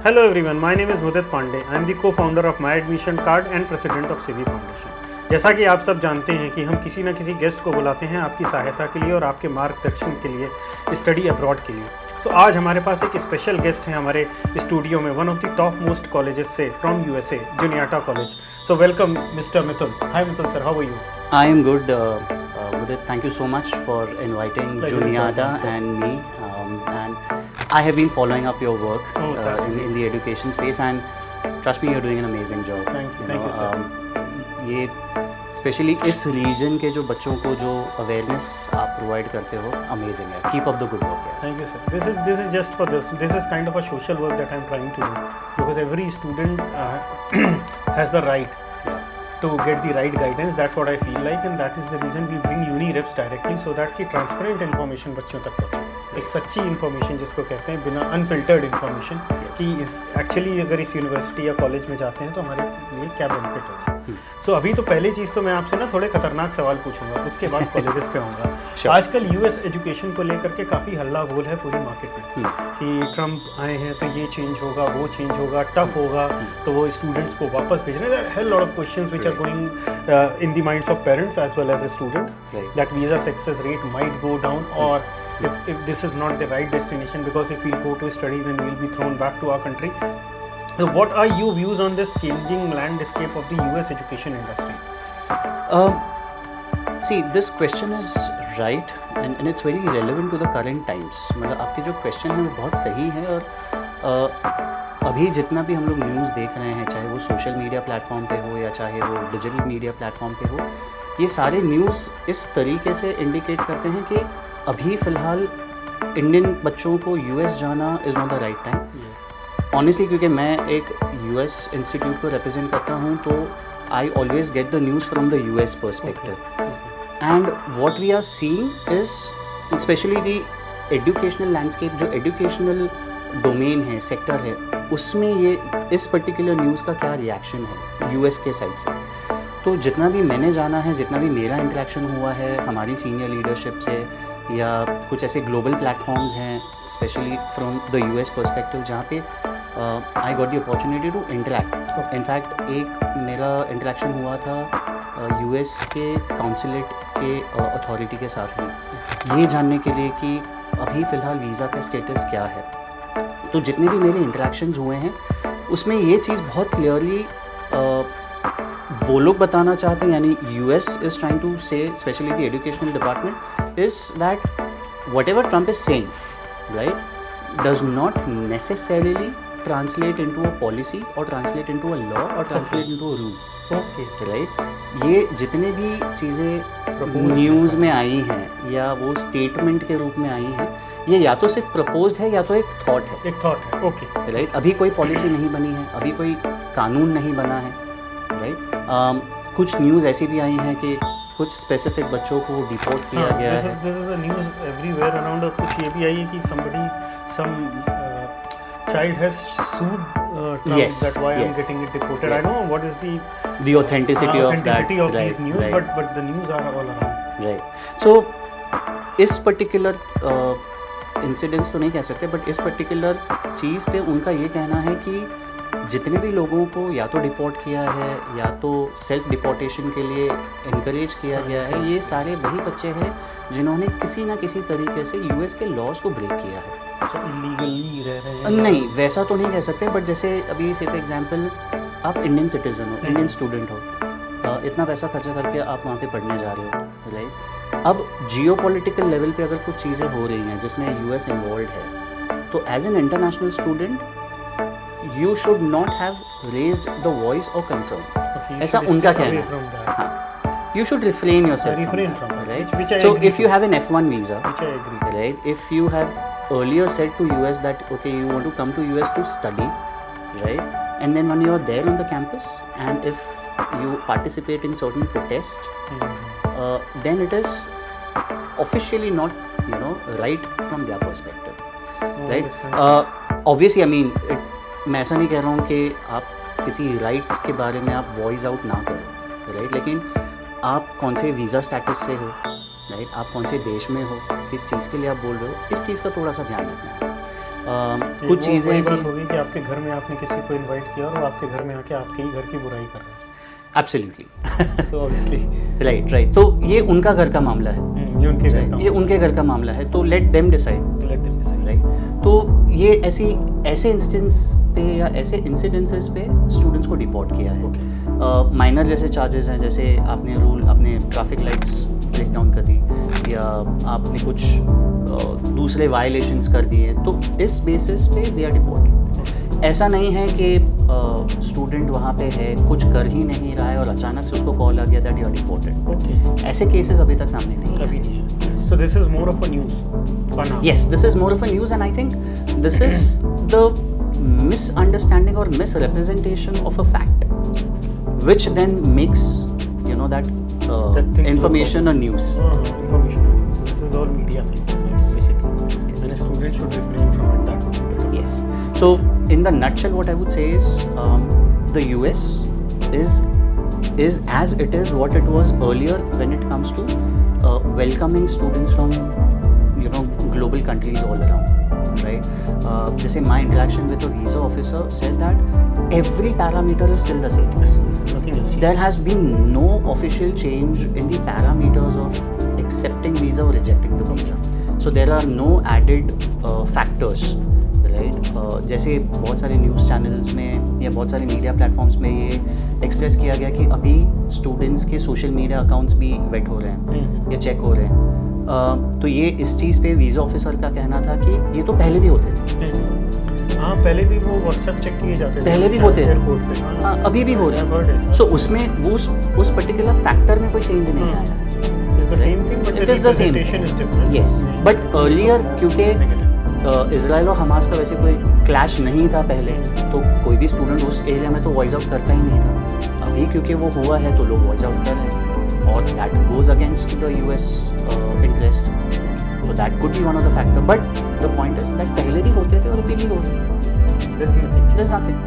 Hello everyone, my name is Mudit Pandey. I am the co-founder of My Admission Card and president of CV Foundation. जैसा कि आप सब जानते हैं कि हम किसी न किसी गेस्ट को बुलाते हैं आपकी सहायता के लिए और आपके मार्गदर्शन के लिए, स्टडी अब्रॉड के लिए। सो आज हमारे पास एक स्पेशल गेस्ट है हमारे स्टूडियो में, one of the top most colleges से from USA, Juniata college. So welcome mister Mitul. Hi Mitul sir, how are you? I am good, Mudit. Thank you so much for inviting Juniata and me. And I have been following up your work in the education space, and trust me, you're doing an amazing job. Thank you, sir. ये specially इस reason के जो बच्चों को जो awareness आप provide करते हो, अमेजिंग है. Keep up the good work. Thank you, sir. This is just for this. This is kind of a social work that I'm trying to do because every student has the right to get the right guidance. That's what I feel like, and that is the reason we bring uni reps directly so that कि transparent information बच्चों तक पहुँचे. एक सच्ची information जिसको कहते हैं, बिना अनफिल्टर्ड इन्फॉर्मेशन कि इस एक्चुअली अगर इस यूनिवर्सिटी या कॉलेज में जाते हैं तो हमारे लिए क्या बेनिफिट होगा. सो अभी तो पहली चीज़ तो मैं आपसे ना थोड़े खतरनाक सवाल पूछूंगा, उसके बाद कॉलेजेस पे आऊँगा. आजकल यूएस एजुकेशन को लेकर के काफ़ी हल्ला बोल है पूरी मार्केट में कि ट्रम्प आए हैं तो ये चेंज होगा, वो चेंज होगा, टफ होगा, तो वो स्टूडेंट्स को वापस भेज रहे हैं. Lot of questions which are going in the minds of parents as well as students that visa success rate might go down, और if this is not the right destination, because if we go to study then we will be thrown back to our country. So what are your views on this changing landscape of the US education industry? See, this question is right and it's very relevant to the current times. मतलब आपके जो question है वो बहुत सही है, और अभी जितना भी हम लोग न्यूज़ देख रहे हैं, चाहे वो सोशल मीडिया प्लेटफॉर्म पे हो या चाहे वो डिजिटल मीडिया प्लेटफॉर्म पे हो, ये सारे न्यूज़ इस तरीके से इंडिकेट करते हैं कि अभी फ़िलहाल इंडियन बच्चों को यूएस जाना is not the right time. Honestly, क्योंकि मैं एक यूएस इंस्टीट्यूट को रिप्रेजेंट करता हूँ, तो I always get the news from the US perspective. And what we are seeing is specially the educational landscape, जो एजुकेशनल डोमेन है, सेक्टर है, उसमें ये इस पर्टिकुलर न्यूज़ का क्या रिएक्शन है यूएस के साइड से. तो जितना भी मैंने जाना है, जितना भी मेरा इंटरेक्शन हुआ है हमारी सीनियर लीडरशिप से, या कुछ ऐसे ग्लोबल प्लेटफॉर्म्स हैं specially from the US perspective, जहाँ पे I got the opportunity to interact. In fact एक मेरा इंटरेक्शन हुआ था यूएस के काउंसिलेट के अथॉरिटी के साथ में, ये जानने के लिए कि अभी फ़िलहाल वीज़ा का स्टेटस क्या है. तो जितने भी मेरे इंटरेक्शंस हुए हैं उसमें ये चीज़ बहुत क्लियरली वो लोग बताना चाहते हैं, यानी यूएस इज़ ट्राइंग टू से, specially the educational department, is that what ever Trump is saying, right, does not necessarily translate into a policy और ट्रांसलेट इनटू अ लॉ और translate into a rule. Okay, right. ये जितने भी चीज़ें news में आई हैं या वो स्टेटमेंट के रूप में आई हैं, ये या तो सिर्फ प्रपोज्ड है या तो एक थॉट है. एक थॉट है. Okay, right. अभी कोई पॉलिसी नहीं बनी है, अभी कोई कानून नहीं बना है, राइट. कुछ न्यूज़ ऐसी भी आई हैं कि कुछ स्पेसिफिक बच्चों को डिपोर्ट किया गया है. This is a news everywhere around. कुछ ये भी आई है कि सम child has sued Trump, yes, that why yes, I'm getting it deported. yes. I don't know what is the authenticity of that, of these news, right. but the news are all around. Right. So इस particular incidents तो नहीं कह सकते, but इस particular चीज़ पे उनका ये कहना है कि जितने भी लोगों को या तो डिपोर्ट किया है या तो सेल्फ डिपोर्टेशन के लिए इनकरेज किया गया है, ये सारे वही बच्चे हैं जिन्होंने किसी ना किसी तरीके से यूएस के लॉज को ब्रेक किया है. इलीगली रह रहे हैं? नहीं, वैसा तो नहीं कह सकते, बट जैसे अभी से फॉर एग्जांपल आप इंडियन सिटीज़न हो, इंडियन स्टूडेंट हो, इतना पैसा खर्चा करके आप वहाँ पे पढ़ने जा रहे हो, राइट. अब जियोपॉलिटिकल लेवल पे अगर कुछ चीज़ें हो रही हैं जिसमें यूएस इन्वॉल्व है, तो as an international student you should not have raised the voice और कंसर्न. ऐसा उनका कहना है. हाँ, you should refrain yourself from that, right? So if you have an F1 visa, which I agree, right? If you have earlier said to US that okay, you want to come to US to study, right? And then when you are there on the campus, and if you participate in certain protests, then it is officially not, right from their perspective, right? Obviously, I mean, मैं ऐसा नहीं कह रहा हूँ कि आप किसी rights के बारे में आप वॉइस आउट ना करो, राइट. लेकिन आप कौन से वीज़ा स्टेटस पे हो, राइट, आप कौन से देश में हो, किस चीज़ के लिए आप बोल रहे हो, इस चीज़ का थोड़ा सा ध्यान रखना है. कुछ चीज़ें ऐसी बात होगी कि आपके घर में आपने किसी को इनवाइट किया और वो आपके घर में आके आपके ही घर की बुराई कर रहे हैं. एब्सोल्युटली. So obviously right. तो ये उनका घर का मामला है. ये उनके घर का ये उनके घर का मामला है. तो लेट देम डिसाइड. राइट. तो ये ऐसे इंस्टेंस पे या ऐसे इंसिडेंसेस पे स्टूडेंट्स को डिपोर्ट किया है. माइनर जैसे चार्जेस हैं, जैसे आपने ट्रैफिक लाइट्स ब्रेक डाउन कर दी या आपने कुछ दूसरे वायलेशंस कर दिए, तो इस बेसिस पे दे आर डिपोर्टेड. ऐसा नहीं है कि स्टूडेंट वहाँ पे है, कुछ कर ही नहीं रहा है और अचानक से उसको कॉल आ गया दैट यू आर डिपोर्टेड. ऐसे केसेस अभी तक सामने नहीं आए. So this is more of a news. Yes, this is more of a news, and I think this is the misunderstanding or misrepresentation of a fact, which then makes that information a news. Information a news. This is all media thing. Yes. Basically. Yes. And a student should refrain from it. That would be better. Yes. So in the nutshell, what I would say is the US is as it is what it was earlier when it comes to welcoming students from global countries all around, right? Jैसे my interaction with the visa officer said that every parameter is still the same. Nothing has changed. There has been no official change in the parameters of accepting visa or rejecting the visa. So there are no added factors, right? जैसे बहुत सारे news channels में या बहुत सारे media platforms में ये express किया गया कि अभी स्टूडेंट्स के सोशल मीडिया अकाउंट्स भी वेट हो रहे हैं या चेक हो रहे हैं. तो ये इस चीज़ पे वीज़ा ऑफिसर का कहना था कि ये तो पहले भी होते थे. हाँ, पहले भी वो व्हाट्सएप चेक किए जाते थे. पहले भी होते थे. एयरपोर्ट पे. हाँ, अभी भी हो रहे हैं. सो उसमें वो उस पर्टिकुलर फैक्टर में कोई चेंज नहीं आया. It's the same thing, but It the is the same. representation is different. Yes, but earlier क्योंकि इजराइल और हमास का वैसे कोई क्लैश नहीं था पहले, तो कोई भी स्टूडेंट उस एरिया में तो वॉइस आउट करता ही नहीं था. अभी क्योंकि वो हुआ है तो लोग वॉइस आउट कर रहे हैं और that goes against the US interest. So that could be one of the factor, but the point is that पहले भी होते थे और अभी भी हो रहे हैं. There's nothing.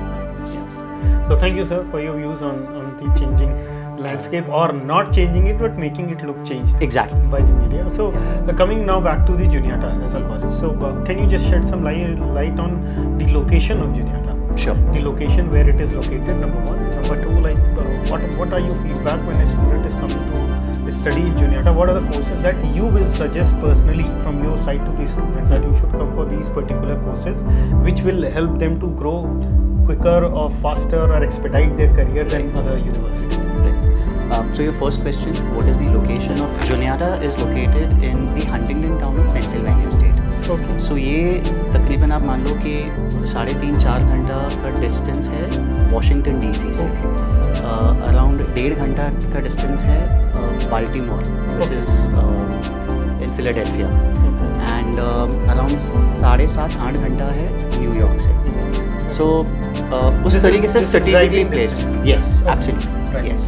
So thank you, sir, for your views on the changing landscape, or not changing it but making it look changed. Exactly. By the media. So coming now back to the Juniata as a college. So can you just shed some light on the location of Juniata? Sure. The location where it is located, number one. Number two, like what are your feedback when a student is coming to study in Juniata? What are the courses that you will suggest personally from your side to the student that you should come for these particular courses, which will help them to grow quicker or faster or expedite their career than other universities? So your first question, what is the location of Juniata? Is located in the Huntington town of Pennsylvania state. Okay. So ये तकरीबन आप मान लो कि 3.5-4 घंटा का distance है Washington DC से. Around 1.5 घंटा का डिस्टेंस है Baltimore, which is in Philadelphia. And around 7.5-8 घंटा है न्यूयॉर्क से. सो उस तरीके से strategically placed. Yes, absolutely. Yes.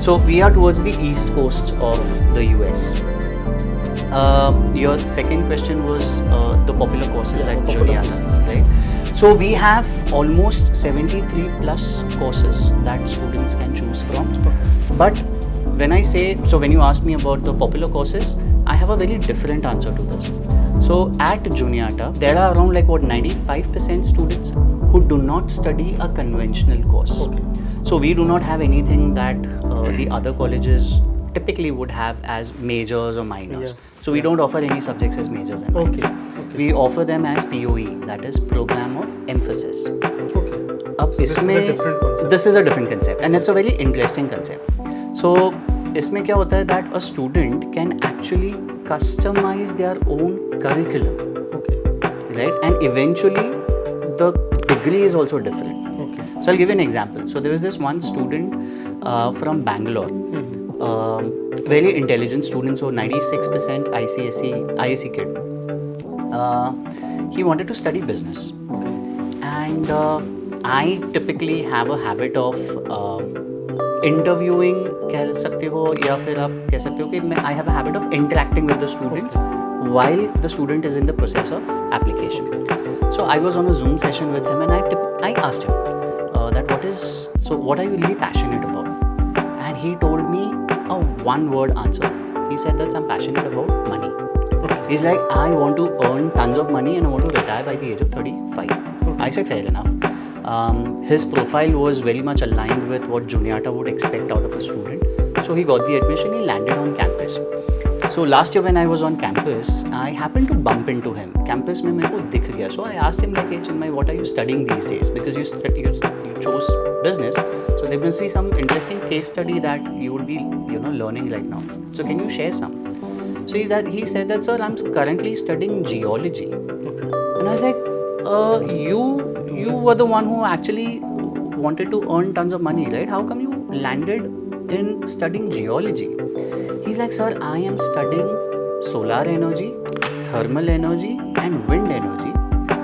So we are towards the east coast of the US. Your second question was the popular courses at Juniata, right? So we have almost 73 plus courses that students can choose from. But when you ask me about the popular courses, I have a very different answer to this. So at Juniata, there are around 95% students who do not study a conventional course. Okay. So we do not have anything that the other colleges typically would have as majors or minors. Yeah. So we don't offer any subjects as majors and minors. Okay. We offer them as POE, that is Program of Emphasis. Okay. अब इसमें this is a different concept and it's a very interesting concept. So इसमें क्या होता है that a student can actually customize their own curriculum. Okay. Right? And eventually the degree is also different. Okay. So I'll give you an example. So there was this one student from Bangalore, very intelligent student, so 96% ISC kid. He wanted to study business. Okay. And I typically have a habit of interviewing, कह सकते हो, या फिर आप कह सकते हो कि I have a habit of interacting with the students while the student is in the process of application. So I was on a Zoom session with him and I asked him what are you really passionate about? And he told me a one-word answer. He said that I'm passionate about money. Okay. He's like, I want to earn tons of money and I want to retire by the age of 35. I said, fair enough. His profile was very much aligned with what Juniata would expect out of a student. So he got the admission, he landed on campus. So last year when I was on campus, I happened to bump into him. Campus mein mere ko dikh gaya. So I asked him like, hey Chinmay, what are you studying these days? Because you chose business. So there will be some interesting case study that you will be learning right now. So can you share some? So he said that, sir, I'm currently studying geology. Okay. And I was like, you were the one who actually wanted to earn tons of money, right? How come you landed in studying geology? He's like, sir, I am studying solar energy, thermal energy and wind energy,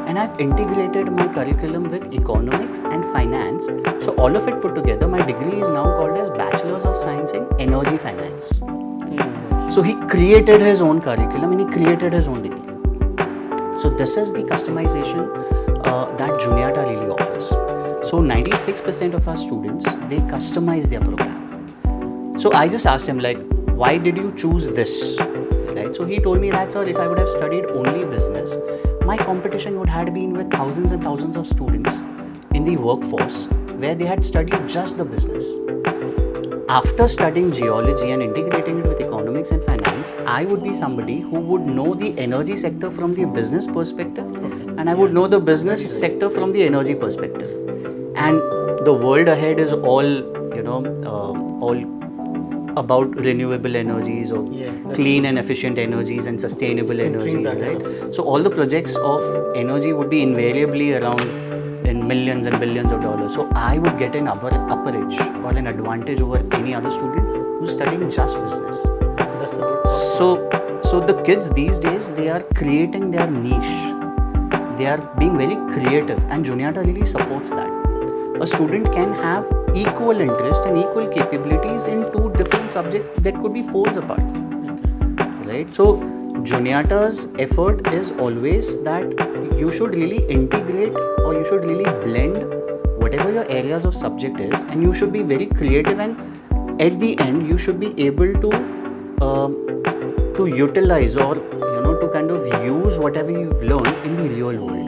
and I've integrated my curriculum with economics and finance. So all of it put together, my degree is now called as Bachelor's of Science in Energy Finance. So he created his own curriculum and he created his own degree. So this is the customization that Juniata really offers. So 96% of our students, they customize their program. So I just asked him like, why did you choose this? Right? So he told me that, sir, if I would have studied only business, my competition would have been with thousands and thousands of students in the workforce where they had studied just the business. After studying geology and integrating it with economics and finance, I would be somebody who would know the energy sector from the business perspective, and I would know the business sector from the energy perspective. And the world ahead is all about renewable energies or clean and efficient energies and sustainable energies, right? So all the projects of energy would be invariably around in millions and billions of dollars. So I would get an upper edge or an advantage over any other student who's studying just business. So the kids these days, they are creating their niche. They are being very creative, and Juniata really supports that. A student can have equal interest and equal capabilities in two different subjects that could be poles apart. Right? So Juniata's effort is always that you should really integrate or you should really blend whatever your areas of subject is, and you should be very creative, and at the end you should be able to utilize or to kind of use whatever you've learned in the real world.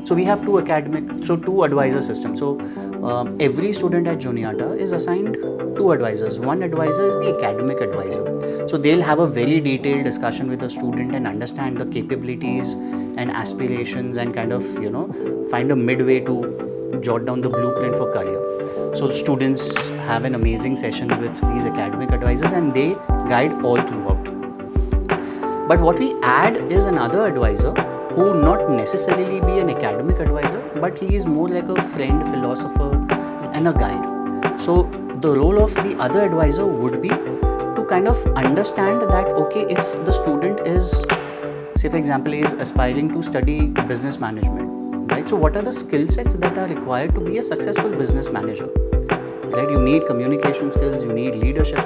So we have two advisor systems. So every student at Juniata is assigned two advisors. One advisor is the academic advisor. So they'll have a very detailed discussion with the student and understand the capabilities and aspirations and kind of, find a midway to jot down the blueprint for career. So students have an amazing session with these academic advisors and they guide all throughout. But what we add is another advisor who will not necessarily be an academic advisor, but he is more like a friend, philosopher and a guide. So the role of the other advisor would be to kind of understand that, okay, if the student is, say for example, is aspiring to study business management, right? So what are the skill sets that are required to be a successful business manager? Right? You need communication skills, you need leadership,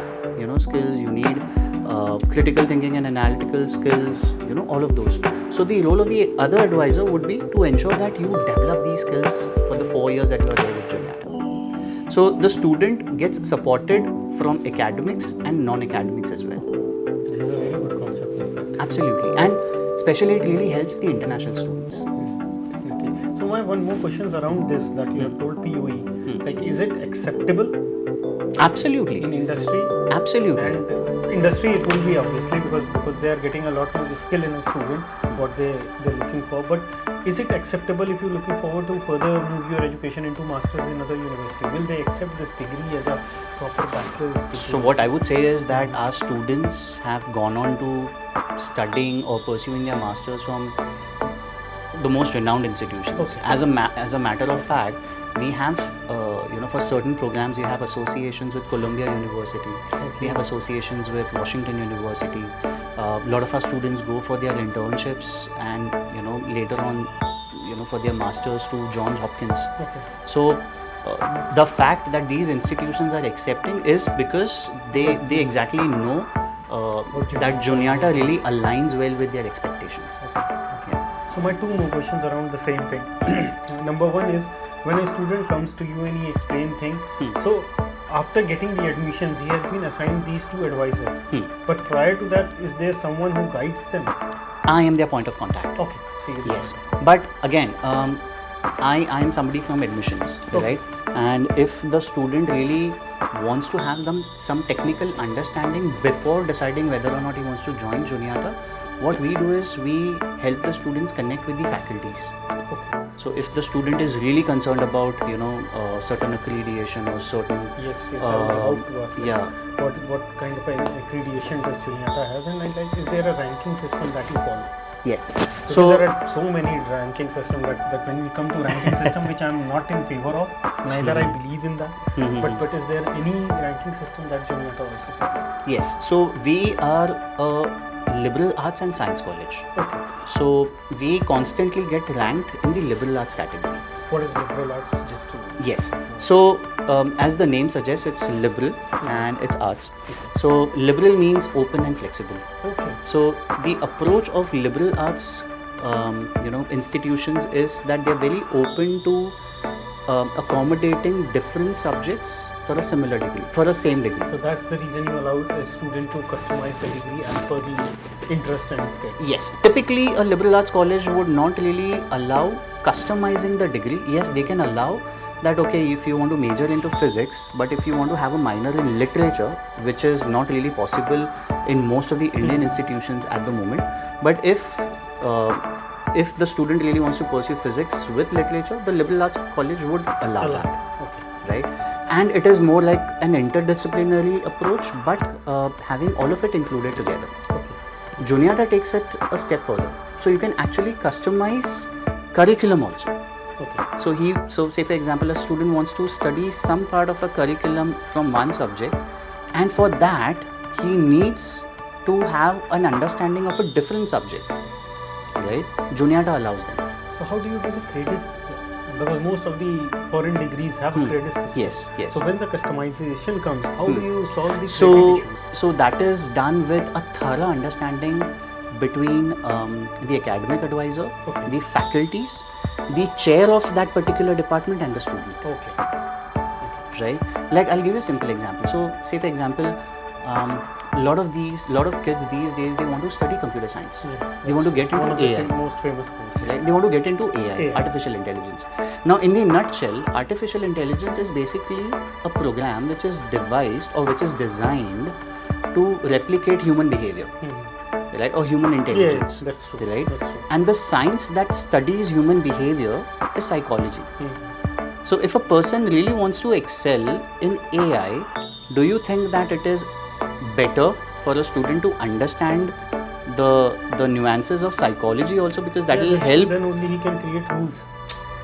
skills, you need critical thinking and analytical skills, all of those. So the role of the other advisor would be to ensure that you develop these skills for the 4 years that you are there with Juniata. So the student gets supported from academics and non-academics as well. This is a very good concept. Absolutely, and especially it really helps the international students. Definitely. So my one more questions around this that you have told POE. Like, is it acceptable? Absolutely. In industry? Absolutely. And industry it will be obviously because they are getting a lot more skill in a student what they're looking for. But is it acceptable if you're looking forward to further move your education into masters in other university? Will they accept this degree as a proper bachelor's degree? So what I would say is that our students have gone on to studying or pursuing their masters from the most renowned institutions. Okay. As a matter of fact, we have for certain programs we have associations with Columbia University. Okay. We have associations with Washington University. A lot of our students go for their internships and later on for their masters to Johns Hopkins. Okay. So the fact that these institutions are accepting is because they exactly know that Juniata really aligns well with their expectations. Okay. So my two more questions around the same thing. Number one is, when a student comes to you and he explains things, so after getting the admissions, he has been assigned these two advisors. But prior to that, is there someone who guides them? I am their point of contact. Okay. So you Yes, but again, I am somebody from admissions, right? And if the student really wants to have some technical understanding before deciding whether or not he wants to join Juniata, what we do is we help the students connect with the faculties. Okay. So if the student is really concerned about certain accreditation or certain Yes, I was about to ask. yeah. What kind of accreditation does Juniata has, and is there a ranking system that you follow? Yes. Because So there are so many ranking systems that when we come to ranking system, which I'm not in favor of, neither I believe in that. But is there any ranking system that Juniata also follows? yes. So we are a liberal arts and science college. Okay. So we constantly get ranked in the liberal arts category. What is liberal arts? Just to Yes. So as the name suggests, it's liberal and it's arts. So liberal means open and flexible. Okay. So the approach of liberal arts, institutions is that they're very open to accommodating different subjects for a similar degree, for a same degree. So that's the reason you allow a student to customize the degree as per the interest and skill. Yes, typically a liberal arts college would not really allow customizing the degree. Yes, they can allow that, okay, if you want to major into physics, but if you want to have a minor in literature, which is not really possible in most of the Indian institutions at the moment, but if the student really wants to pursue physics with literature, the liberal arts college would allow that. Okay. Right? And it is more like an interdisciplinary approach, but having all of it included together. Okay. Juniata takes it a step further. So you can actually customize curriculum also. Okay. So say for example, a student wants to study some part of a curriculum from one subject, and for that he needs to have an understanding of a different subject, right? Juniata allows them. So how do you do the credit? Because most of the foreign degrees have a credit system. Yes. So when the customization comes, how do you solve the So, credit issues? so that is done with a thorough understanding between the academic advisor, Okay. the faculties, the chair of that particular department, and the student. Okay. Right? Like I'll give you a simple example. So, say for example, a lot of kids these days, they want to study computer science. They want to get One into of the AI. most famous courses. Right? They want to get into AI, AI. artificial intelligence. Now, in the nutshell, artificial intelligence is basically a program which is devised or which is designed to replicate human behavior, right? Or human intelligence. that's true. Right? That's true. And the science that studies human behavior is psychology. So, if a person really wants to excel in AI, do you think that it is better for a student to understand the nuances of psychology also, because that will help? Then only he can create rules.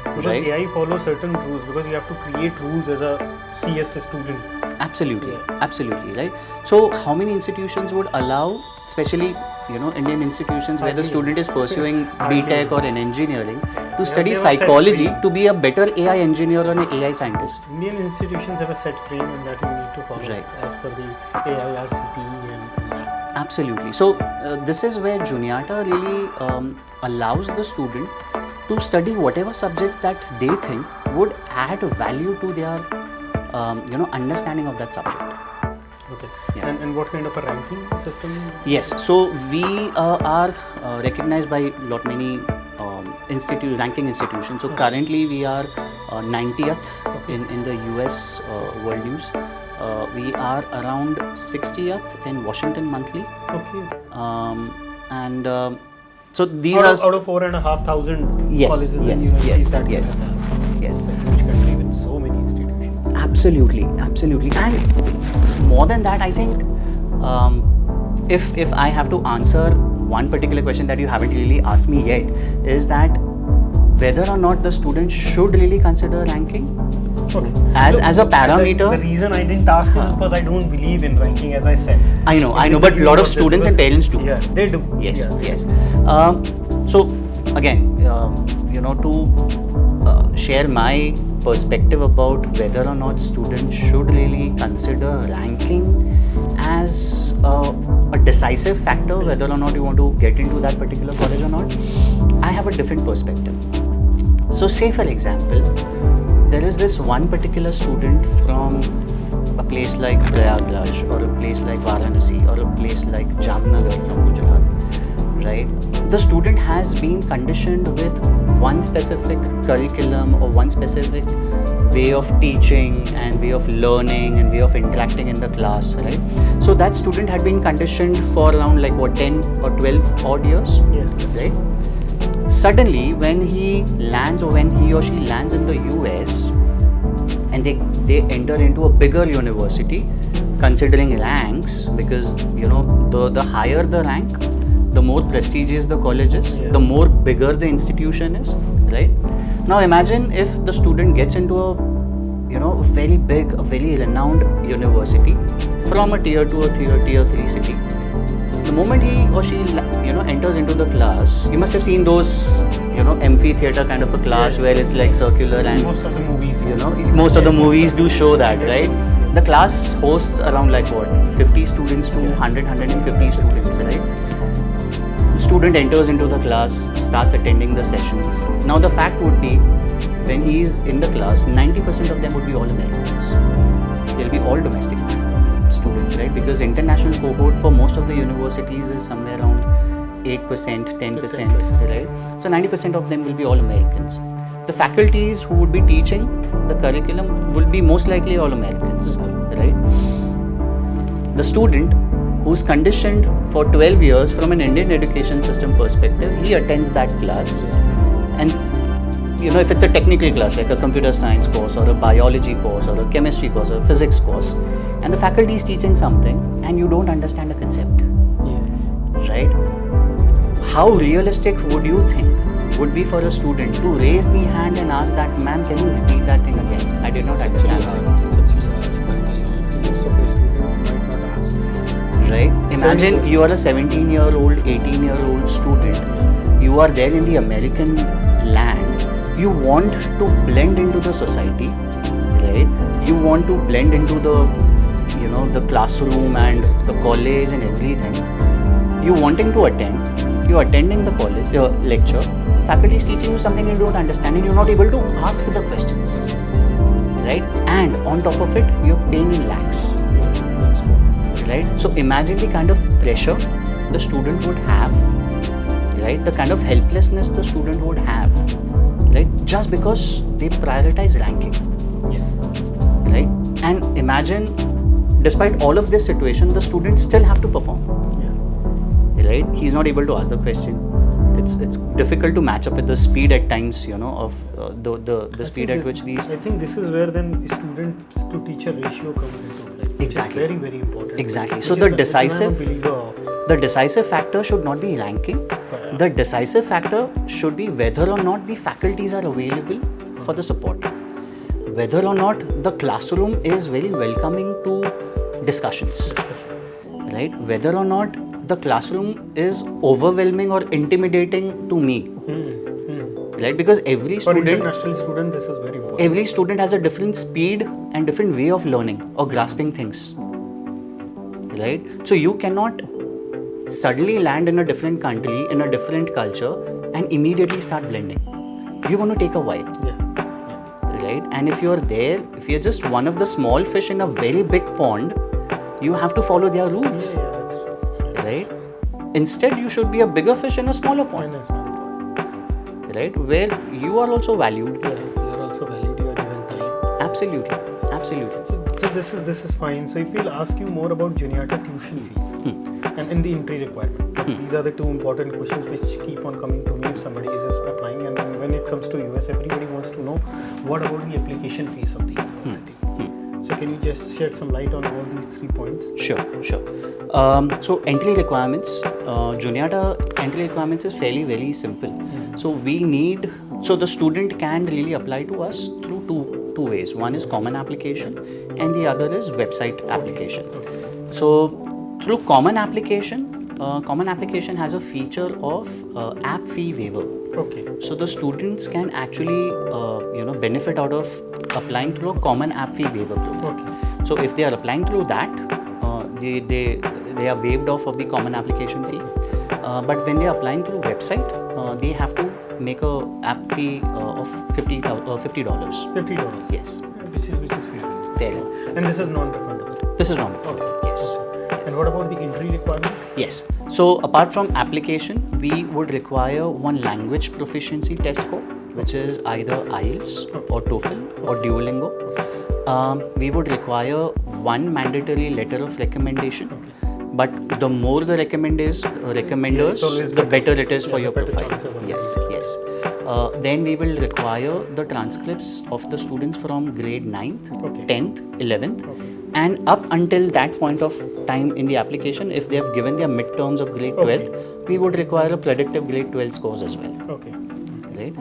Because Right. AI follows certain rules, because you have to create rules as a CS student. Absolutely, right? So, how many institutions would allow, especially Indian institutions where the student is pursuing BTech or in engineering, to study they have a set psychology frame. to be a better AI engineer or an AI scientist? Indian institutions have a set frame and that you need to follow Right. as per the AIRCTE and that. Absolutely. So this is where Juniata really allows the student to study whatever subjects that they think would add value to their understanding of that subject. Okay. Yeah. And what kind of a ranking system? Yes. So we are recognized by many ranking institutions. So currently we are 90th in the US World News. We are around 60th in Washington Monthly. Okay. So these out are of 4,500 Yes, colleges and yes, universities yes, that yes, yes. It's a huge country with so many institutions. Absolutely. And more than that, I think if I have to answer one particular question that you haven't really asked me yet, is that whether or not the student should really consider ranking Okay. as a parameter. The reason I didn't ask is because I don't believe in ranking, as I said. I know, but a lot of students and parents do. Yeah, they do. Yes, Yeah. yes. So again, to share my perspective about whether or not students should really consider ranking as a decisive factor whether or not you want to get into that particular college or not, I have a different perspective. So say for example, there is this one particular student from a place like Prayagraj or a place like Varanasi or a place like Jamnagar from Gujarat, right? The student has been conditioned with one specific curriculum or one specific way of teaching and way of learning and way of interacting in the class, right? So that student had been conditioned for around 10 or 12 odd years, right? Suddenly, when he lands or when he or she lands in the US and they enter into a bigger university, considering ranks, because the higher the rank, the more prestigious the college is, the more bigger the institution is, right? Now imagine if the student gets into a very big, a very renowned university from a tier 2 or tier 3 city. The moment he or she enters into the class, you must have seen those amphitheater kind of a class where it's like circular, and most of the movies most of the movies do show that, right? The class hosts around 50 students to 150 students, right? The student enters into the class, starts attending the sessions. Now the fact would be, when he is in the class, 90% of them would be all Americans. They'll be all domestic students, right? Because international cohort for most of the universities is somewhere around 8%, 10%, right? So 90% of them will be all Americans. The faculties who would be teaching the curriculum will be most likely all Americans, right? The student who's conditioned for 12 years from an Indian education system perspective, he attends that class, and if it's a technical class like a computer science course or a biology course or a chemistry course or a physics course, and the faculty is teaching something and you don't understand a concept, right? How realistic would you think would be for a student to raise the hand and ask that, ma'am, can you repeat that thing again? I did not understand that. It's actually hard, if I'm very honest. Most of the students might not ask. Right? Imagine you are a 17-year-old, 18-year-old student. You are there in the American land. You want to blend into the society, right? You want to blend into the classroom and the college and everything. You wanting to attend, you're attending the college lecture, faculty is teaching you something you don't understand and you're not able to ask the questions, right? And on top of it, you're paying in lakhs. That's true. Right? So imagine the kind of pressure the student would have, right? The kind of helplessness the student would have, right? Just because they prioritize ranking. Yes. Right? And imagine, despite all of this situation, the students still have to perform. Right? He's not able to ask the question. It's difficult to match up with the speed at times, of the speed at which these. I think this is where then student to teacher ratio comes into play. Exactly. Very, very important. Exactly. So the decisive factor should not be ranking. The decisive factor should be whether or not the faculties are available for the support. Whether or not the classroom is very welcoming to discussions. Right? Whether or not the classroom is overwhelming or intimidating to me, right? Because every For student, international student, this is very important. every student has a different speed and different way of learning or grasping things, right? So you cannot suddenly land in a different country, in a different culture, and immediately start blending. You're going to take a while, right? And if you're there, if you're just one of the small fish in a very big pond, you have to follow their rules. That's true. Right? Instead, you should be a bigger fish in a smaller pond, right? Where you are also valued. Yeah, you are also valued. You are given time. Absolutely. So this is fine. So if we'll ask you more about Juniata tuition fees and in the entry requirement, these are the two important questions which keep on coming to me if somebody is applying. And when it comes to US, everybody wants to know what about the application fees of the university. So can you just shed some light on all these 3 points? Sure. So entry requirements, Juniata entry requirements is fairly very simple. So the student can really apply to us through two ways. One is common application and the other is website application. So through common application has a feature of app fee waiver. Okay. So the students can actually benefit out of applying through a common app fee waiver program. Okay. So if they are applying through that, they are waived off of the common application fee. But when they are applying through website, they have to make a app fee of $50. $50. Yes. Which is fair. Fair. And this is non-refundable. This is non-refundable. Yes. And And what about the entry requirement? Yes. So apart from application, we would require one language proficiency test score, which is either IELTS or TOEFL or Duolingo. We would require one mandatory letter of recommendation. But the more the recommenders, the better it is for your profile. Yes, yes. Then we will require the transcripts of the students from grade 9th, 10th, 11th, and up until that point of time in the application, if they have given their midterms of grade 12th, we would require a predictive grade 12 scores as well. Okay. Right?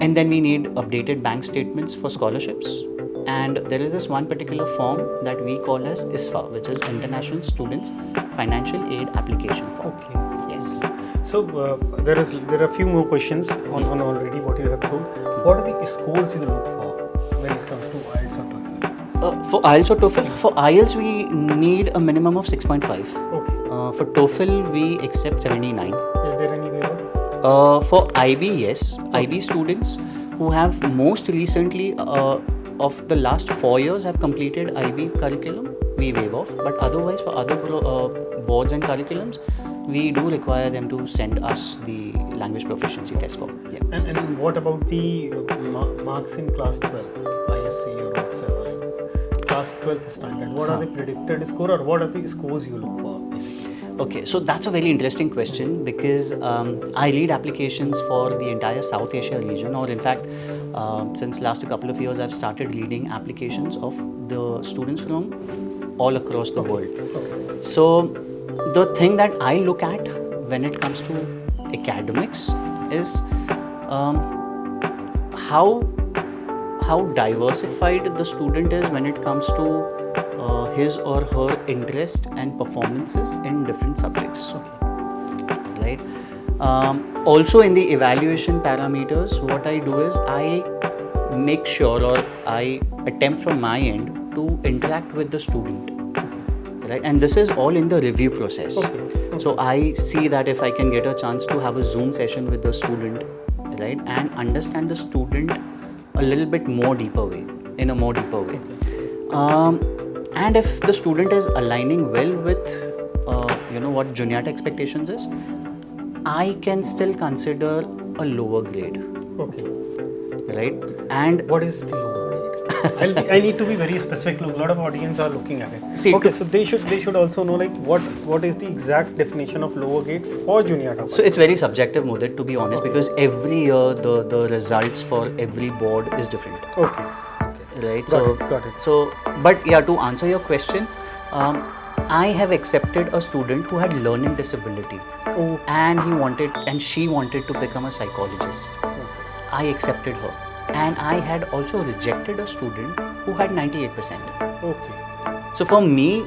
And then we need updated bank statements for scholarships. And there is this one particular form that we call as ISFA, which is International Students Financial Aid Application Form. Okay. Yes. So there are a few more questions on already what you have told. What are the scores you look for when it comes to IELTS or TOEFL? For IELTS or TOEFL? For IELTS, we need a minimum of 6.5. Okay. For TOEFL, we accept 79. Is there any waiver? For IB, yes. IB students who have most recently of the last 4 years have completed IB curriculum, we waive off. But otherwise, for other boards and curriculums, we do require them to send us the language proficiency test score. Yeah. And what about the marks in class 12, ISC or whatsoever? Class 12th standard. What are the predicted score or what are the scores you look for basically? Okay, so that's a very interesting question because I lead applications for the entire South Asia region, or in fact, since last couple of years, I've started leading applications of the students from all across the world. Okay. So the thing that I look at when it comes to academics is how diversified the student is when it comes to his or her interest and performances in different subjects. Okay. Right. Also in the evaluation parameters, what I do is I make sure or I attempt from my end to interact with the student. Right. And this is all in the review process. Okay. So I see that if I can get a chance to have a Zoom session with the student, right, and understand the student a little bit more deeper way, in a more deeper way. And if the student is aligning well with, what Juniata expectations is, I can still consider a lower grade. Okay. Right? And what is the lower grade? I need to be very specific. Look, a lot of audience are looking at it. See, okay, so they should also know like what is the exact definition of lower grade for Juniata. So it's very subjective, Mudit, to be honest, because every year the results for every board is different. Okay. Right. Got it. So, but yeah, to answer your question, I have accepted a student who had learning disability, and she wanted to become a psychologist. Okay. I accepted her, and I had also rejected a student who had 98%. Okay. So for me,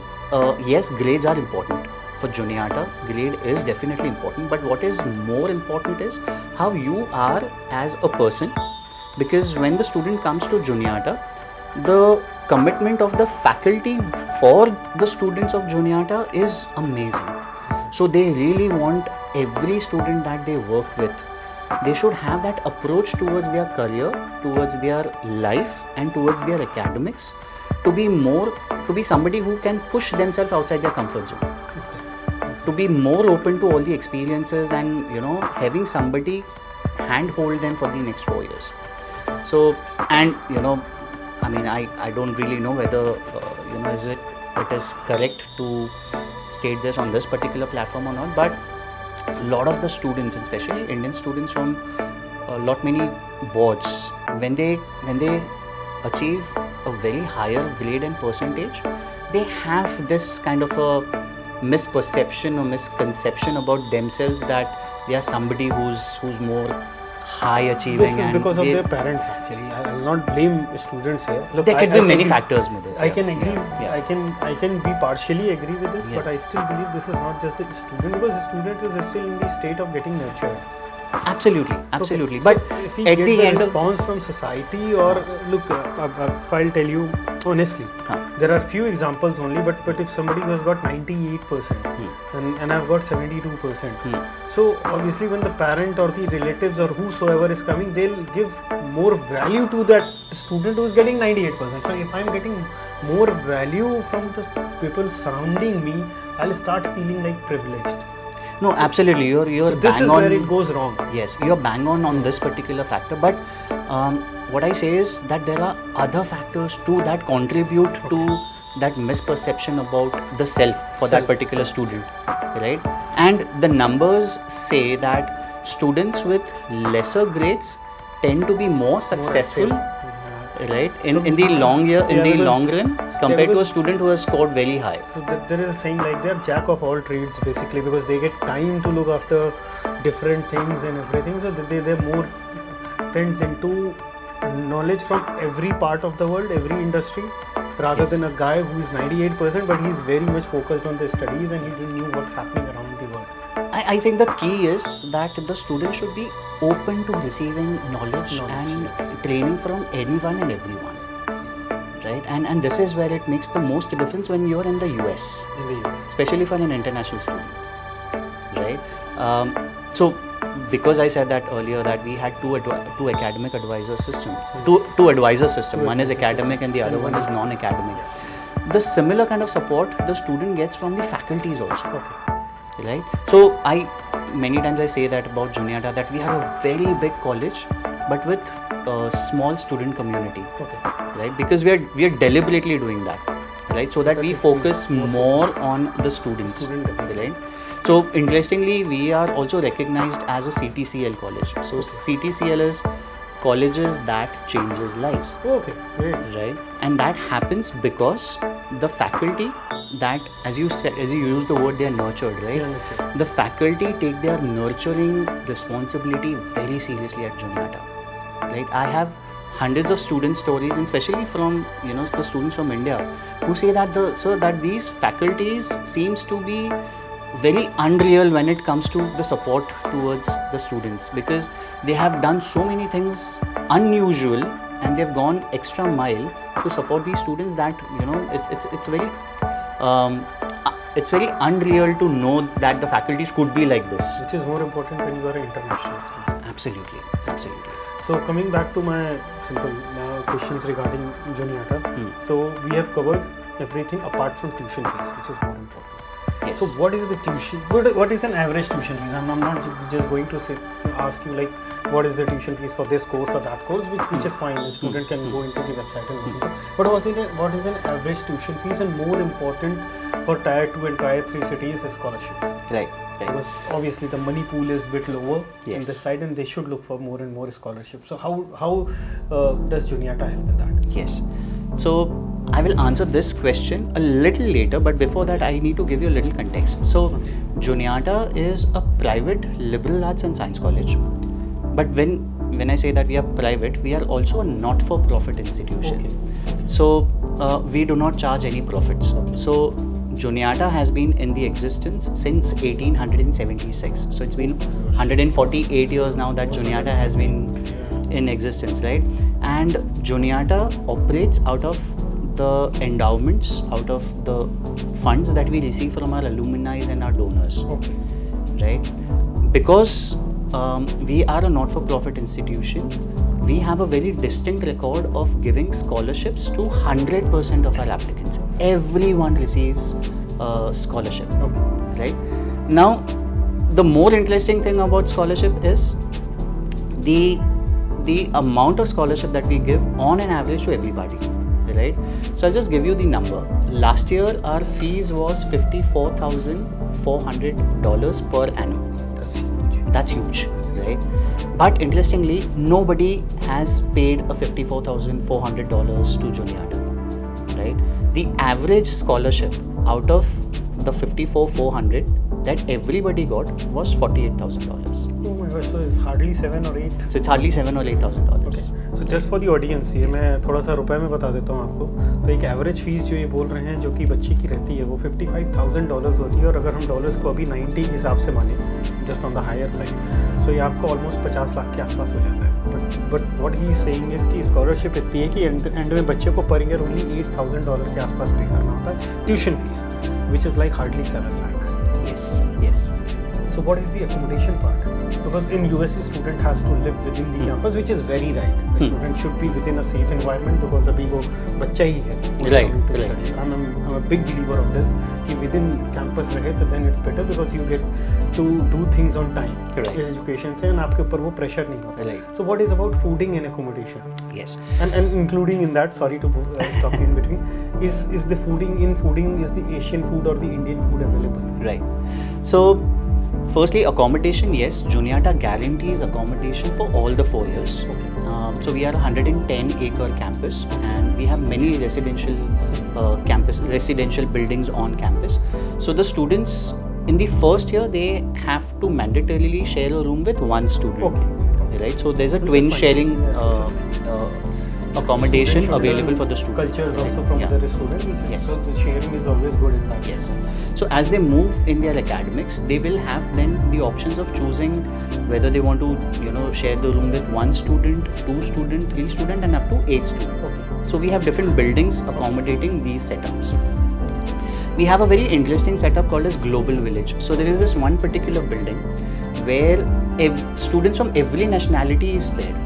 yes, grades are important. For Juniata, grade is definitely important, but what is more important is how you are as a person, because when the student comes to Juniata, the commitment of the faculty for the students of Juniata is amazing. So they really want every student that they work with, they should have that approach towards their career, towards their life and towards their academics to be somebody who can push themselves outside their comfort zone. To be more open to all the experiences and having somebody handhold them for the next 4 years. So, and I don't really know whether it is correct to state this on this particular platform or not, but a lot of the students, especially Indian students from many boards, when they achieve a very higher grade and percentage, they have this kind of a misperception or misconception about themselves that they are somebody who's more high achieving. This is because of their parents actually. I will not blame students here. Look, there could be many factors with it. I can agree. Yeah. I can be partially agree with this, but I still believe this is not just the student, because the student is still in the state of getting nurtured. Absolutely. Okay. But so if we at get the end response from society, or look, if I'll tell you honestly, there are few examples only, but if somebody who has got 98% and I've got 72%, so obviously when the parent or the relatives or whosoever is coming, they'll give more value to that student who is getting 98%. So if I'm getting more value from the people surrounding me, I'll start feeling like privileged. No, absolutely. You're So this bang is on. where it goes wrong. Yes, you're bang on this particular factor. But what I say is that there are other factors too that contribute to that misperception about the self for that particular student, right? And the numbers say that students with lesser grades tend to be more successful, right? In the long run compared to a student who has scored very high. So there is a saying like they're jack of all trades basically, because they get time to look after different things and everything. So they're more tends into knowledge from every part of the world, every industry, rather than a guy who is 98% but he's very much focused on the studies and he knew what's happening around the world. I think the key is that the student should be open to receiving knowledge and training from anyone and everyone, right? And this is where it makes the most difference when you're in the US. In the US. Especially for an international student, right? So because I said that earlier that we had two academic advisor systems, two advisor system. One is academic and the other one is non-academic. The similar kind of support the student gets from the faculties also. Okay. Right? So many times I say that about Juniata that we are a very big college but with a small student community. Okay. Right? Because we are deliberately doing that, right? So that we focus more on the students, right? So interestingly, we are also recognized as a CTCL college. So CTCL is colleges that changes lives. Okay, great. Right? And that happens because the faculty that, as you use the word, they are nurtured, right? Yeah, nurtured. The faculty take their nurturing responsibility very seriously at Juniata, right? I have hundreds of student stories, and especially from the students from India, who say that these faculties seems to be very unreal when it comes to the support towards the students, because they have done so many things unusual and they've gone extra mile to support these students that it's very unreal to know that the faculties could be like this. Which is more important when you are an international student. Absolutely. So coming back to my simple questions regarding Juniata. So we have covered everything apart from tuition fees, which is more important. Yes. So what is the tuition? What is an average tuition fees? I'm not just going to ask you like what is the tuition fees for this course or that course, which is fine. A student can go into the website and look into. But what is an average tuition fees, and more important for Tier 2 and Tier 3 cities is scholarships. Right. Because obviously the money pool is a bit lower Yes. in this side, and they should look for more and more scholarships. So how does Juniata help in that? Yes. So I will answer this question a little later, but before that I need to give you a little context. So Juniata is a private liberal arts and science college, but when I say that we are private, we are also a not-for-profit institution. Okay. So we do not charge any profits. So Juniata has been in the existence since 1876. So it's been 148 years now that Juniata has been in existence, right? And Juniata operates out of the endowments, out of the funds that we receive from our alumni and our donors. Okay. Right? Because we are a not-for-profit institution, we have a very distinct record of giving scholarships to 100% of our applicants. Everyone receives a scholarship. Okay. Right? Now, the more interesting thing about scholarship is the amount of scholarship that we give on an average to everybody. Right? So I'll just give you the number. Last year our fees was $54,400 per annum. That's huge, right? But interestingly, nobody has paid a $54,400 to Juniata, right? The average scholarship out of the $54,400 that everybody got was $48,000. Oh my gosh, so it's hardly 7 or 8. So it's hardly $7,000 or $8,000. Okay. So just for the audience, ये मैं थोड़ा सा रुपए में बता देता हूँ आपको. तो एक एवरेज फीस जो ये बोल रहे हैं जो कि बच्चे की रहती है वो $55,000 होती है, और अगर हम डॉलर्स को अभी 90 के हिसाब से माने just on the higher side, so ये आपको ऑलमोस्ट 50 लाख के आसपास हो जाता है. But what he is saying is कि स्कॉलरशिप इतनी है कि एंड में बच्चे को पर ईयर ओनली $8,000 के आसपास पे करना होता है tuition fees, which is like hardly 7 lakhs. Yes. So what is the accommodation part? Because in US, a student has to live within the campus, which is very right. The student should be within a safe environment because अभी वो बच्चा ही है. Right. I'm a big believer of this. कि within campus रहे तो then it's better because you get to do things on time. Right. इस education से and आपके ऊपर वो pressure नहीं होता. Right. So what is about fooding and accommodation? Yes. And including in that, sorry to stop you in between, is the fooding is the Asian food or the Indian food available? Right. So, firstly, accommodation, yes. Juniata guarantees accommodation for all the 4 years. Okay. So we are a 110-acre campus, and we have many residential buildings on campus. So the students in the first year, they have to mandatorily share a room with one student. Okay. Right. So there's a Which twin is fine. sharing accommodation Student should available learn for the students. Cultures also from Yeah. the students. Which is, Yes. so the sharing is always good in that. Yes. So as they move in their academics, they will have then the options of choosing whether they want to, share the room with 1 student, 2 student, 3 student, and up to 8 student. Okay. So we have different buildings accommodating these setups. We have a very interesting setup called as Global Village. So there is this one particular building where students from every nationality is paired.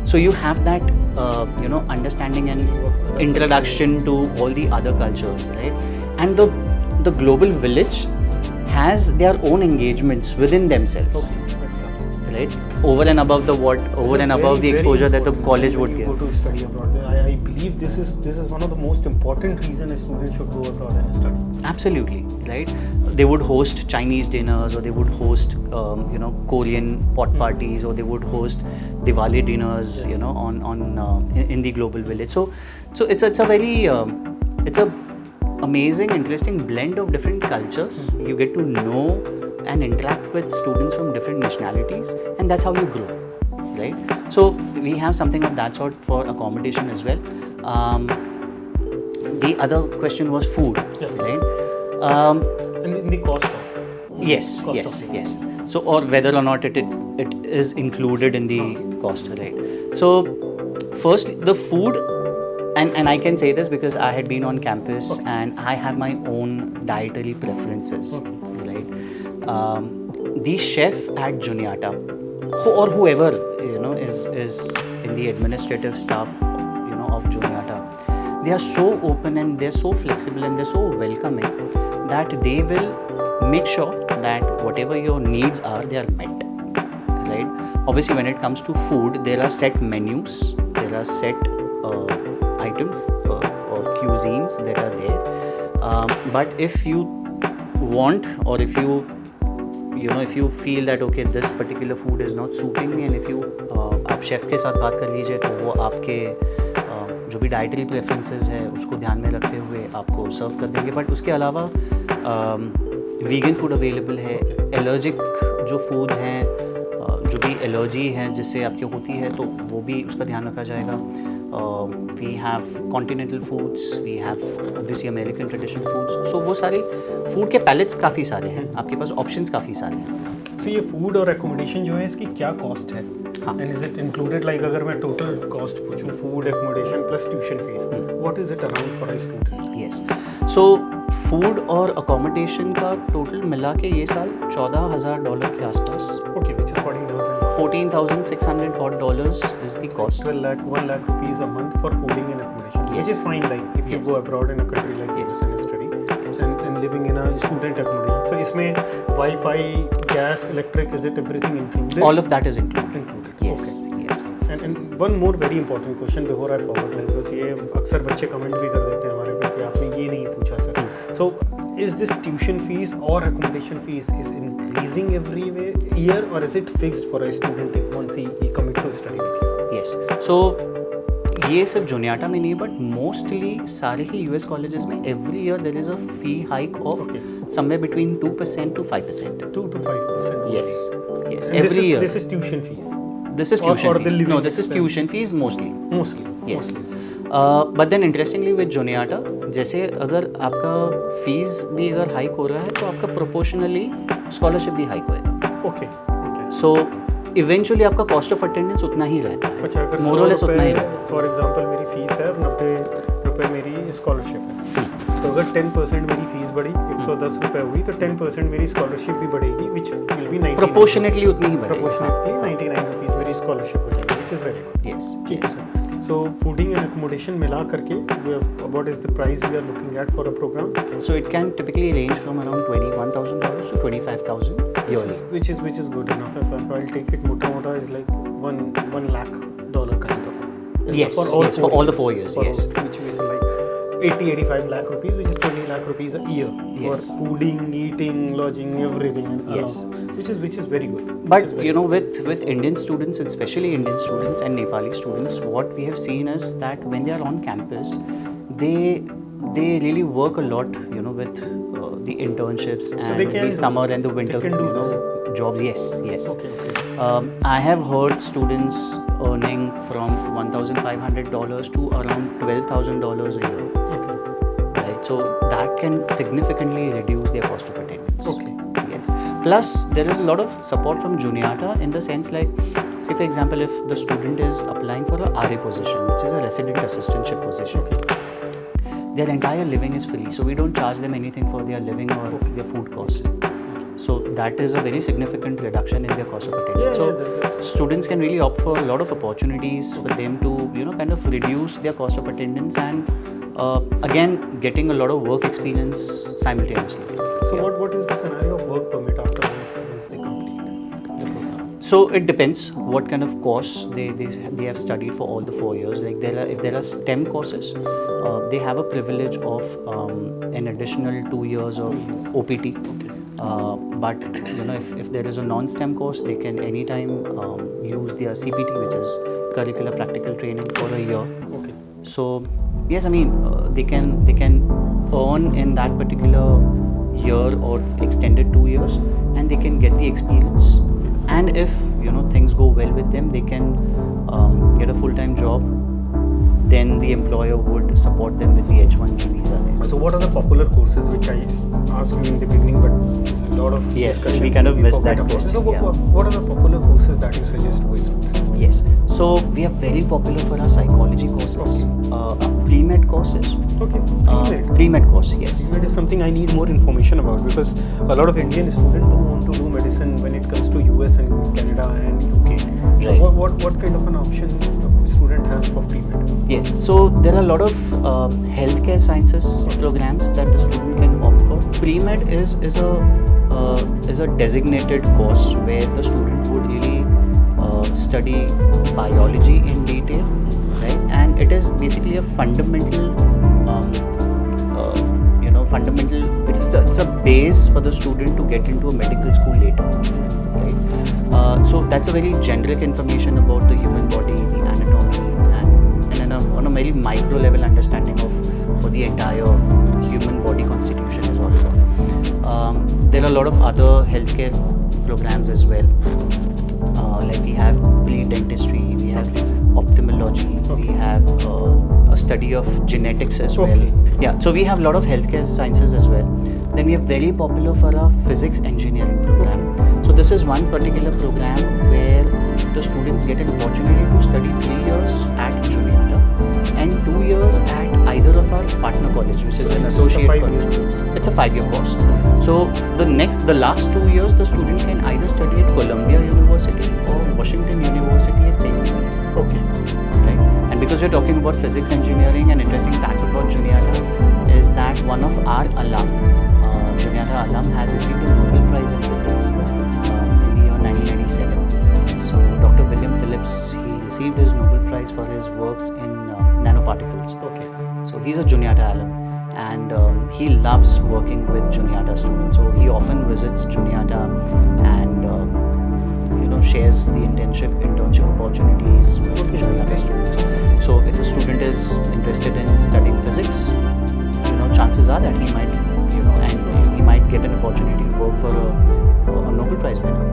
So you have that, understanding and introduction to all the other cultures, right? And the Global Village has their own engagements within themselves, right? Over and above the exposure that the college would give. Go to study abroad. I believe this is one of the most important reasons a student should go abroad and study. Absolutely, right? They would host Chinese dinners, or they would host, Korean pot parties, or they would host Diwali dinners, in the Global Village. So it's a very it's a amazing, interesting blend of different cultures. You get to know and interact with students from different nationalities, and that's how you grow, right? So we have something of that sort for accommodation as well. The other question was food, right? And in the cost of Yes. So, or whether or not it is included in the cost, right? So, first, the food, and I can say this because I had been on campus and I have my own dietary preferences, right? The chef at Juniata, or whoever is in the administrative staff, of Juniata, they are so open and they're so flexible and they're so welcoming that they will make sure that whatever your needs are, they are met, right? Obviously, when it comes to food, there are set menus, there are set items or cuisines that are there. But if you want, or if you feel that okay, this particular food is not suiting me, and if you आप chef के साथ बात कर लीजिए, तो वो आपके जो भी डाइटरी प्रेफरेंसेस है उसको ध्यान में रखते हुए आपको सर्व कर देंगे. बट उसके अलावा वीगन फूड अवेलेबल है. एलर्जिक जो फूड्स हैं, जो भी एलर्जी है जिससे आपकी होती है, तो वो भी उसका ध्यान रखा जाएगा. We have continental foods, we have obviously American traditional foods. So वो सारे फूड के पैलेट्स काफ़ी सारे हैं, आपके पास ऑप्शंस काफ़ी सारे हैं. So ये फूड और एकोमोडेशन जो है, इसकी क्या कॉस्ट है? And is it included, like अगर मैं टोटल कॉस्ट पूछूं, food, accommodation plus tuition fees, what is it around for a student? Yes, so food और अकोमोडेशन का टोटल मिला के ये साल $14,000 के आसपास. Okay, which is $14,600 is the cost. 1 lakh rupees a month for fooding and accommodation, Yes. which is fine, like if you Yes. go abroad in a country like Yes. this and study and living in a student accommodation. So इसमें Wi-Fi, gas, electric, is it everything included? All of that is included. Included. Yes, Okay. yes. And one more very important question before I forget, like because ये अक्सर बच्चे comment भी कर देते हैं हमारे को कि आपने ये नहीं पूछा sir. So is this tuition fees or accommodation fees is increasing every year, or is it fixed for a student once he commit to study with you? Yes. So ये सिर्फ जुनियाटा में नहीं, बट मोस्टली सारे ही US colleges में every year there is a fee hike of somewhere between 2% to 5%. 2 to 5%. Yes. And Every year. This is tuition fees. This is tuition or the fees. living No, this is expense. tuition fees mostly. Mostly. Yes. But then interestingly with Juniata, जैसे अगर आपका fees भी अगर hike हो रहा है, तो आपका प्रोपोर्शनली स्कॉलरशिप भी हाइक होएगा. Okay. सो इवेंचुअली आपका कॉस्ट ऑफ अटेंडेंस उतना ही रहता है. अच्छा, अगर मोर और लेस उतना ही रहता है. फॉर एग्जांपल मेरी फीस है और 90 रुपये मेरी स्कॉलरशिप है, तो अगर 10% मेरी फीस बढ़ी 110 रुपये हुई तो 10% मेरी स्कॉलरशिप भी बढ़ेगी विच विल बी 99 प्रोपोर्शनेटली उतनी ही बढ़ेगी। प्रोपोर्शनेटली 99 रुपीज़ मेरी स्कॉलरशिप हो जाएगी which is very good. Yes ठीक है sir. So fooding and accommodation मिला करके what is the price we are looking at for a program? So it can typically range from around $21,000 to $25,000 yearly. Which is good enough. If I'll take it mota is like $1 lakh kind of. Yes, for all the 4 years, yes. Which is like 85 lakh rupees, which is 20 lakh rupees a year for Yes. fooding, eating, lodging, everything. And Yes. Which is very good. But you know, with Indian students, especially Indian students and Nepali students, what we have seen is that when they are on campus, they really work a lot, you know, with the internships and the summer and the winter jobs. Yes. Okay. I have heard students earning from $1,500 to around $12,000 a year. Okay. Right, so that can significantly reduce their cost of attendance. Okay. Yes. Plus, there is a lot of support from Juniata in the sense like, say for example, if the student is applying for a RA position, which is a resident assistantship position, their entire living is free. So we don't charge them anything for their living or their food costs. So that is a very significant reduction in their cost of attendance. So students can really opt for a lot of opportunities for them to, you know, kind of reduce their cost of attendance and again getting a lot of work experience simultaneously. So what is the scenario of work permit after once they complete the program? So it depends what kind of course they have studied for all the 4 years. Like if there are STEM courses, they have a privilege of an additional 2 years of OPT. But you know, if there is a non-STEM course, they can anytime use their CPT, which is curricular practical training, for a year. Okay. So yes, I mean they can earn in that particular year or extended 2 years, and they can get the experience. And if you know things go well with them, they can get a full-time job. Then the employer would support them with the H1B visa. So what are the popular courses which I asked you in the beginning, but a lot of discussions we kind of missed forgot that about. question. So Yeah. what are the popular courses that you suggest to a student? Yes, so we are very popular for our psychology courses, pre-med courses. Okay. Pre-med course, yes. Pre-med is something I need more information about because a lot of Indian students do want to do medicine when it comes to US and Canada and UK. So Right. what kind of an option a student has for pre-med? Yes, so there are a lot of healthcare sciences programs that the student can opt for. Pre-med is a designated course where the student would really study biology in detail, right? And it is basically a fundamental, it's a base for the student to get into a medical school later, right? So that's a very generic information about the human body, the anatomy, and on a very micro level understanding of what the entire human body constitution is all about. There are a lot of other healthcare programs as well. Like we have pre-dentistry, we have ophthalmology, we have a study of genetics as well. Yeah, so we have a lot of healthcare sciences as well. Then we are very popular for our physics engineering program. So this is one particular program where the students get an opportunity to study 3 years at Juniata and 2 years at either of our partner college, which is an associate college. It's a 5-year course. So the last 2 years, the student can either study at Columbia University or Washington University at St. Louis. Okay. Right? And because we're talking about physics engineering, an interesting fact about Juniata is that one of our alum, Juniata alum, has received a Nobel Prize in Physics in the year 1997. So Dr. William Phillips, he received his Nobel Prize for his works in nanoparticles. Okay. So he's a Juniata alum, and he loves working with Juniata students. So he often visits Juniata and shares the internship opportunities with Juniata students. So if a student is interested in studying physics, chances are that he might, and he might get an opportunity to work for a Nobel Prize winner.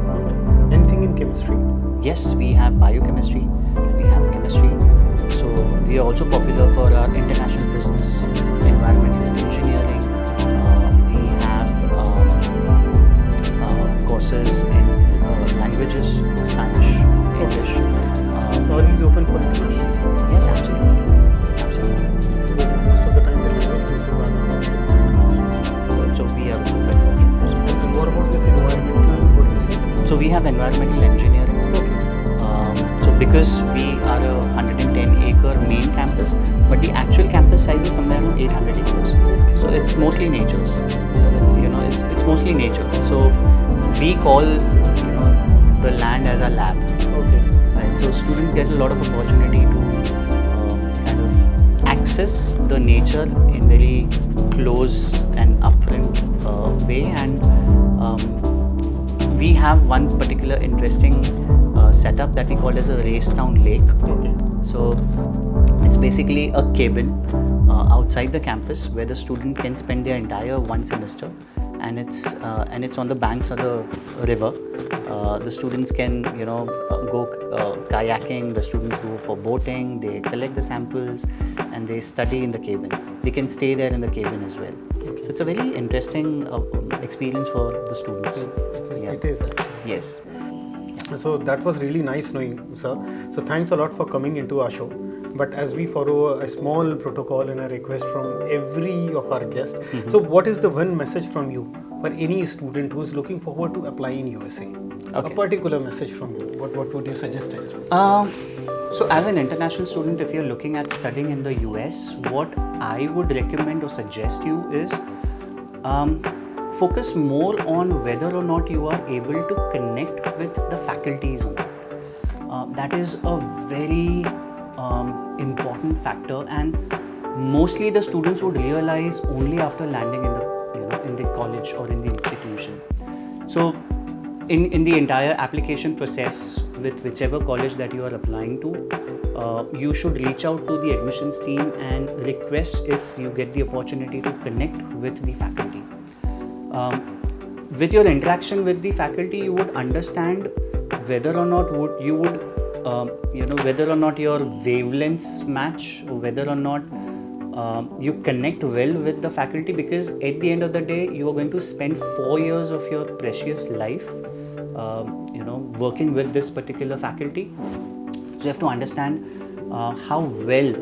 Anything in chemistry? Yes, we have biochemistry, we have chemistry. So we are also popular for our international business, environmental engineering. We have courses in languages, Spanish, English. Are these open for international students? Yes, absolutely. Because most of the time the language courses are not open have environmental engineering. Okay. So because we are a 110-acre main campus, but the actual campus size is somewhere around 800 acres. So it's mostly nature's. It's mostly nature. So we call the land as a lab. Okay. Right. So students get a lot of opportunity to kind of access the nature in very close and upfront way, and we have one particular interesting setup that we call as a Racetown Lake. Okay. So it's basically a cabin outside the campus where the student can spend their entire one semester, and it's on the banks of the river. The students can go kayaking, the students go for boating, they collect the samples and they study in the cabin. They can stay there in the cabin as well. Okay. So it's a very interesting experience for the students. It is actually. Yes. So that was really nice knowing, sir. So thanks a lot for coming into our show. But as we follow a small protocol and a request from every of our guests, so what is the one message from you for any student who is looking forward to apply in USA? Okay. A particular message from you. What would you suggest as to? So as an international student, if you're looking at studying in the US, what I would recommend or suggest you is focus more on whether or not you are able to connect with the faculties or not. That is a very important factor, and mostly the students would realize only after landing in the college or in the institution. So in the entire application process with whichever college that you are applying to, you should reach out to the admissions team and request if you get the opportunity to connect with the faculty. With your interaction with the faculty, you would understand whether or not whether or not your wavelengths match, or whether or not you connect well with the faculty, because at the end of the day, you are going to spend 4 years of your precious life, working with this particular faculty. So you have to understand how well,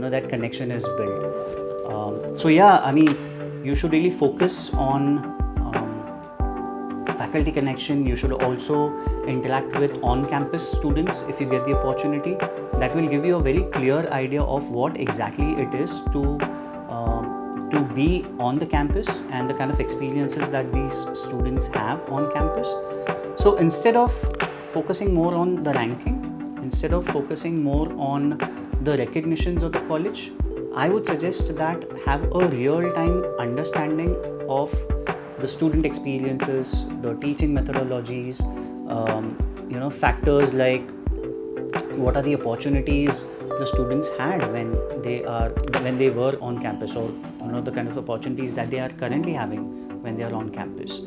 that connection is built. So yeah, I mean, you should really focus on faculty connection. You should also interact with on-campus students if you get the opportunity. That will give you a very clear idea of what exactly it is to be on the campus and the kind of experiences that these students have on campus. So instead of focusing more on the ranking, instead of focusing more on the recognitions of the college, I would suggest that have a real-time understanding of the student experiences, the teaching methodologies, factors like what are the opportunities the students had when they were on campus, or the kind of opportunities that they are currently having when they are on campus.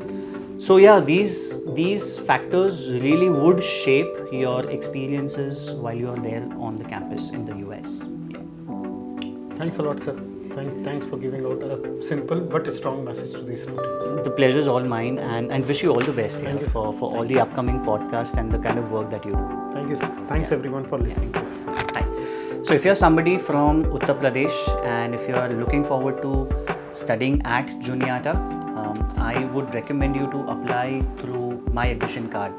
So yeah, these factors really would shape your experiences while you are there on the campus in the US. Yeah. Thanks a lot, sir. Thanks for giving out a simple but a strong message to these students. The pleasure is all mine, and wish you all the best here you, for all the upcoming podcasts and the kind of work that you do. Thank you, sir. Thanks everyone for listening to us. Hi. So if you're somebody from Uttar Pradesh and if you're looking forward to studying at Juniata, I would recommend you to apply through my admission card.